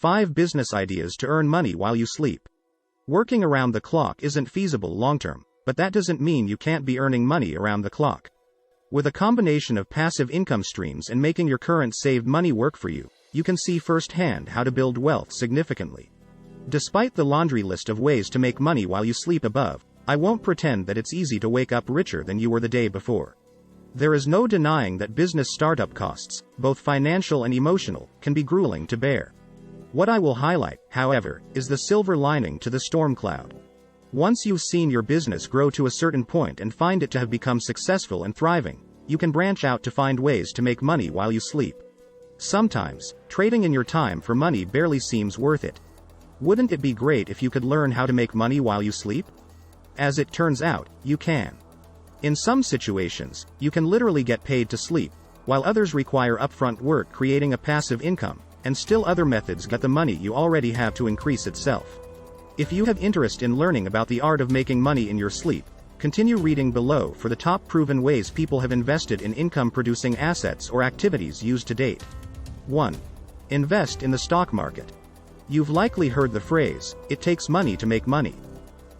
5 business ideas to earn money while you sleep. Working around the clock isn't feasible long-term, but that doesn't mean you can't be earning money around the clock. With a combination of passive income streams and making your current saved money work for you, you can see firsthand how to build wealth significantly. Despite the laundry list of ways to make money while you sleep above, I won't pretend that it's easy to wake up richer than you were the day before. There is no denying that business startup costs, both financial and emotional, can be grueling to bear. What I will highlight, however, is the silver lining to the storm cloud. Once you've seen your business grow to a certain point and find it to have become successful and thriving, you can branch out to find ways to make money while you sleep. Sometimes, trading in your time for money barely seems worth it. Wouldn't it be great if you could learn how to make money while you sleep? As it turns out, you can. In some situations, you can literally get paid to sleep, while others require upfront work creating a passive income, and still other methods get the money you already have to increase itself. If you have interest in learning about the art of making money in your sleep, continue reading below for the top proven ways people have invested in income-producing assets or activities used to date. 1. Invest in the stock market. You've likely heard the phrase, "It takes money to make money."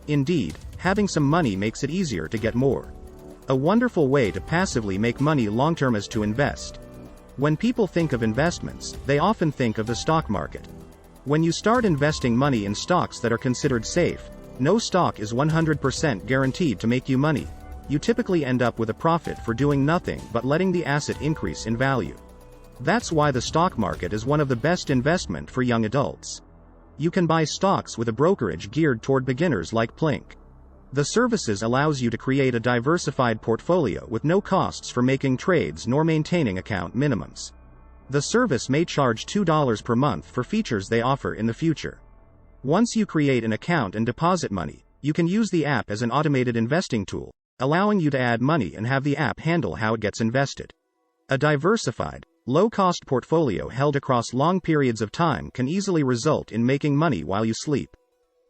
Indeed, having some money makes it easier to get more. A wonderful way to passively make money long-term is to invest. When people think of investments, they often think of the stock market. When you start investing money in stocks that are considered safe, no stock is 100% guaranteed to make you money. You typically end up with a profit for doing nothing but letting the asset increase in value. That's why the stock market is one of the best investment for young adults. You can buy stocks with a brokerage geared toward beginners like Plink. The services allows you to create a diversified portfolio with no costs for making trades nor maintaining account minimums. The service may charge $2 per month for features they offer in the future. Once you create an account and deposit money, you can use the app as an automated investing tool, allowing you to add money and have the app handle how it gets invested. A diversified, low-cost portfolio held across long periods of time can easily result in making money while you sleep.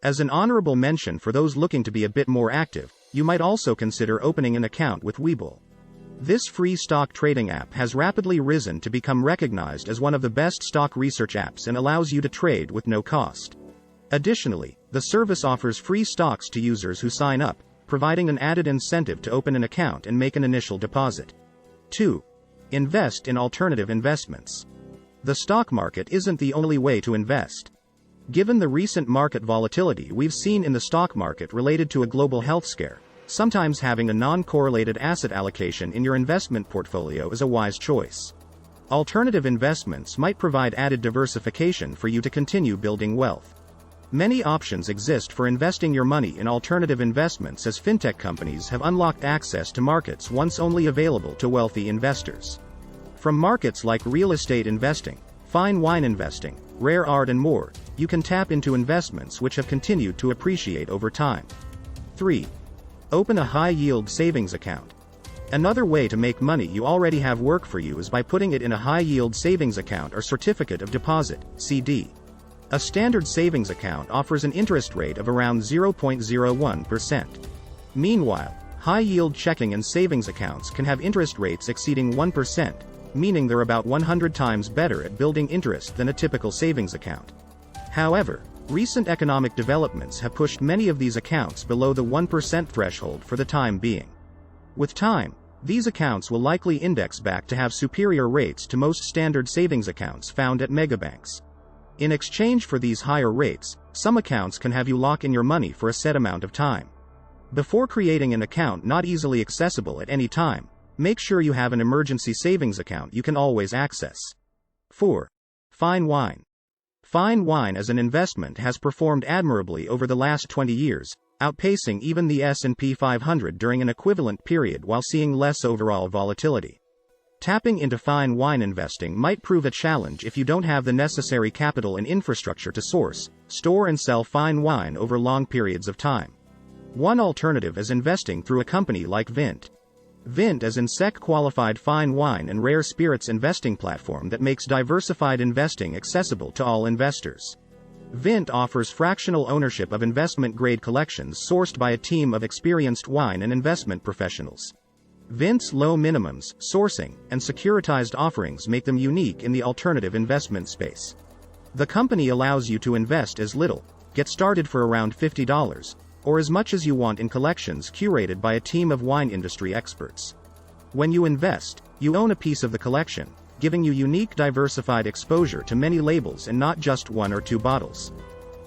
As an honorable mention for those looking to be a bit more active, you might also consider opening an account with Webull. This free stock trading app has rapidly risen to become recognized as one of the best stock research apps and allows you to trade with no cost. Additionally, the service offers free stocks to users who sign up, providing an added incentive to open an account and make an initial deposit. 2. Invest in alternative investments. The stock market isn't the only way to invest. Given the recent market volatility we've seen in the stock market related to a global health scare, sometimes having a non-correlated asset allocation in your investment portfolio is a wise choice. Alternative investments might provide added diversification for you to continue building wealth. Many options exist for investing your money in alternative investments as fintech companies have unlocked access to markets once only available to wealthy investors. From markets like real estate investing, fine wine investing, rare art and more, you can tap into investments which have continued to appreciate over time. 3. Open a high-yield savings account. Another way to make money you already have work for you is by putting it in a high-yield savings account or certificate of deposit, CD. A standard savings account offers an interest rate of around 0.01%. Meanwhile, high-yield checking and savings accounts can have interest rates exceeding 1%, meaning they're about 100 times better at building interest than a typical savings account. However, recent economic developments have pushed many of these accounts below the 1% threshold for the time being. With time, these accounts will likely index back to have superior rates to most standard savings accounts found at megabanks. In exchange for these higher rates, some accounts can have you lock in your money for a set amount of time. Before creating an account not easily accessible at any time, make sure you have an emergency savings account you can always access. 4. Fine wine. Fine wine as an investment has performed admirably over the last 20 years, outpacing even the S&P 500 during an equivalent period while seeing less overall volatility. Tapping into fine wine investing might prove a challenge if you don't have the necessary capital and infrastructure to source, store and sell fine wine over long periods of time. One alternative is investing through a company like Vint. Vint is an SEC-qualified fine wine and rare spirits investing platform that makes diversified investing accessible to all investors. Vint offers fractional ownership of investment-grade collections sourced by a team of experienced wine and investment professionals. Vint's low minimums, sourcing, and securitized offerings make them unique in the alternative investment space. The company allows you to invest as little, get started for around $50, or as much as you want in collections curated by a team of wine industry experts. When you invest, you own a piece of the collection, giving you unique diversified exposure to many labels and not just one or two bottles.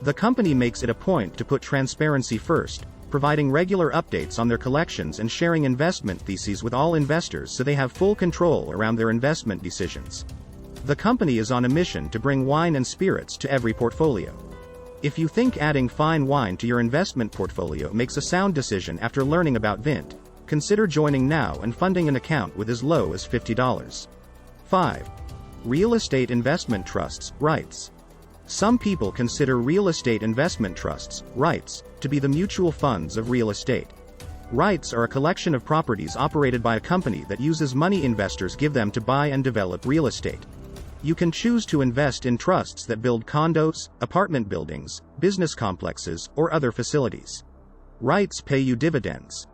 The company makes it a point to put transparency first, providing regular updates on their collections and sharing investment theses with all investors so they have full control around their investment decisions. The company is on a mission to bring wine and spirits to every portfolio. If you think adding fine wine to your investment portfolio makes a sound decision after learning about Vint, consider joining now and funding an account with as low as $50. 5. Real estate investment trusts, REITs. Some people consider real estate investment trusts, REITs, to be the mutual funds of real estate. REITs are a collection of properties operated by a company that uses money investors give them to buy and develop real estate. You can choose to invest in trusts that build condos, apartment buildings, business complexes, or other facilities. REITs pay you dividends.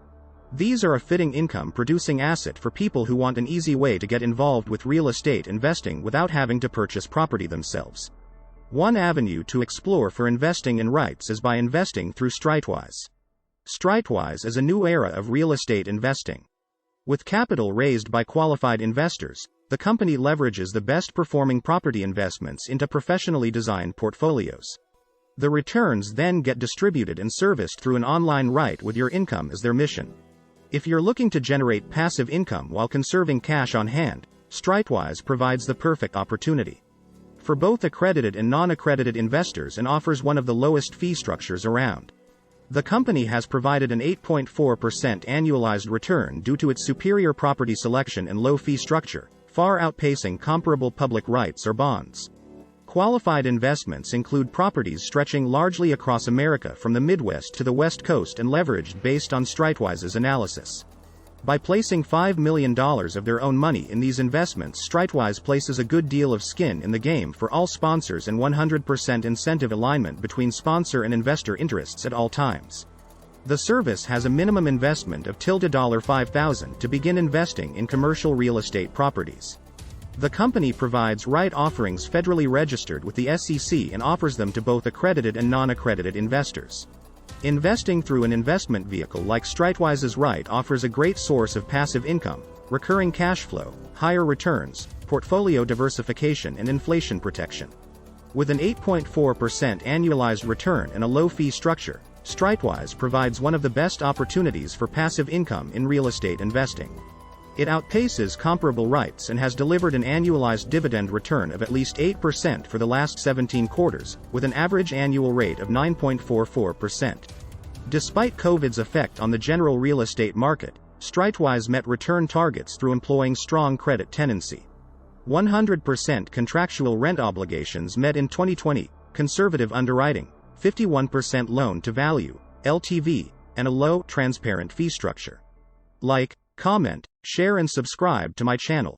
These are a fitting income-producing asset for people who want an easy way to get involved with real estate investing without having to purchase property themselves. One avenue to explore for investing in REITs is by investing through Streitwise. Streitwise is a new era of real estate investing. With capital raised by qualified investors, the company leverages the best-performing property investments into professionally designed portfolios. The returns then get distributed and serviced through an online REIT with your income as their mission. If you're looking to generate passive income while conserving cash on hand, Streitwise provides the perfect opportunity. For both accredited and non-accredited investors and offers one of the lowest fee structures around. The company has provided an 8.4% annualized return due to its superior property selection and low fee structure, far outpacing comparable public REITs or bonds. Qualified investments include properties stretching largely across America from the Midwest to the West Coast and leveraged based on Streitwise's analysis. By placing $5 million of their own money in these investments, Streitwise places a good deal of skin in the game for all sponsors and 100% incentive alignment between sponsor and investor interests at all times. The service has a minimum investment of $5,000 to begin investing in commercial real estate properties. The company provides REIT offerings federally registered with the SEC and offers them to both accredited and non-accredited investors. Investing through an investment vehicle like Streitwise's REIT offers a great source of passive income, recurring cash flow, higher returns, portfolio diversification and inflation protection. With an 8.4% annualized return and a low fee structure, Streitwise provides one of the best opportunities for passive income in real estate investing. It outpaces comparable REITs and has delivered an annualized dividend return of at least 8% for the last 17 quarters, with an average annual rate of 9.44%. Despite COVID's effect on the general real estate market, Streitwise met return targets through employing strong credit tenancy. 100% contractual rent obligations met in 2020, conservative underwriting, 51% loan to value, LTV, and a low, transparent fee structure. Like, comment, share and subscribe to my channel.